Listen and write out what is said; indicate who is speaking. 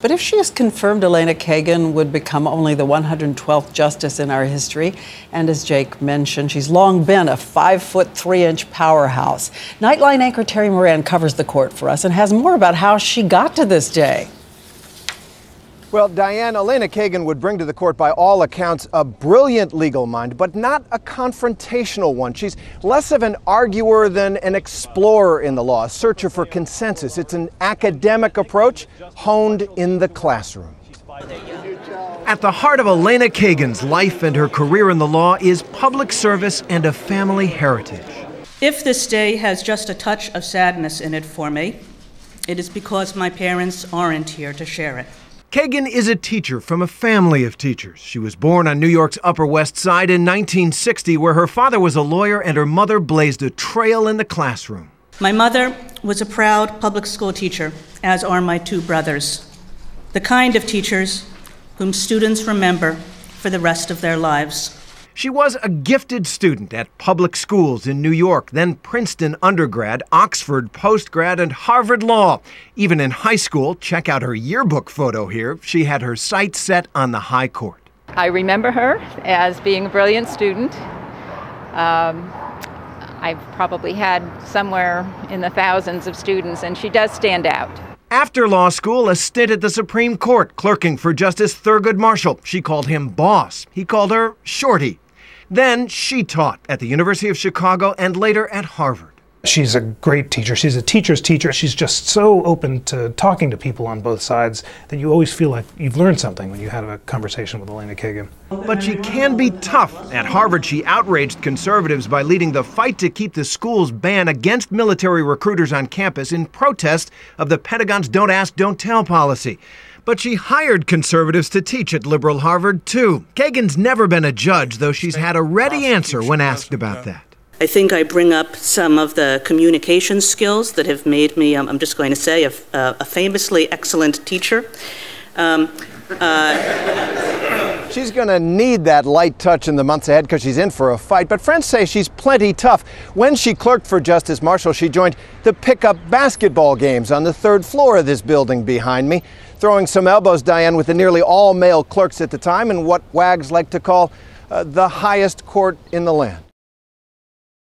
Speaker 1: But if she is confirmed, Elena Kagan would become only the 112th justice in our history. And as Jake mentioned, she's long been a 5'3" powerhouse. Nightline anchor Terry Moran covers the court for us and has more about how she got to this day.
Speaker 2: Well, Diane, Elena Kagan would bring to the court, by all accounts, a brilliant legal mind, but not a confrontational one. She's less of an arguer than an explorer in the law, a searcher for consensus. It's an academic approach honed in the classroom.
Speaker 3: At the heart of Elena Kagan's life and her career in the law is public service and a family heritage.
Speaker 4: If this day has just a touch of sadness in it for me, it is because my parents aren't here to share it.
Speaker 3: Kagan is a teacher from a family of teachers. She was born on New York's Upper West Side in 1960, where her father was a lawyer and her mother blazed a trail in the classroom.
Speaker 4: My mother was a proud public school teacher, as are my two brothers, the kind of teachers whom students remember for the rest of their lives.
Speaker 3: She was a gifted student at public schools in New York, then Princeton undergrad, Oxford postgrad, and Harvard Law. Even in high school, check out her yearbook photo here, she had her sights set on the high court.
Speaker 5: I remember her as being a brilliant student. I've probably had somewhere in the thousands of students, and she does stand out.
Speaker 3: After law school, a stint at the Supreme Court, clerking for Justice Thurgood Marshall. She called him boss. He called her Shorty. Then she taught at the University of Chicago and later at Harvard.
Speaker 6: She's a great teacher. She's a teacher's teacher. She's just so open to talking to people on both sides that you always feel like you've learned something when you have a conversation with Elena Kagan.
Speaker 3: But she can be tough. At Harvard, she outraged conservatives by leading the fight to keep the school's ban against military recruiters on campus in protest of the Pentagon's Don't Ask, Don't Tell policy. But she hired conservatives to teach at liberal Harvard, too. Kagan's never been a judge, though she's had a ready answer when asked about that.
Speaker 4: I think I bring up some of the communication skills that have made me, I'm just going to say, a famously excellent teacher.
Speaker 2: She's going to need that light touch in the months ahead because she's in for a fight, but friends say she's plenty tough. When she clerked for Justice Marshall, she joined the pickup basketball games on the third floor of this building behind me, throwing some elbows, Diane, with the nearly all-male clerks at the time in what wags like to call the highest court in the land.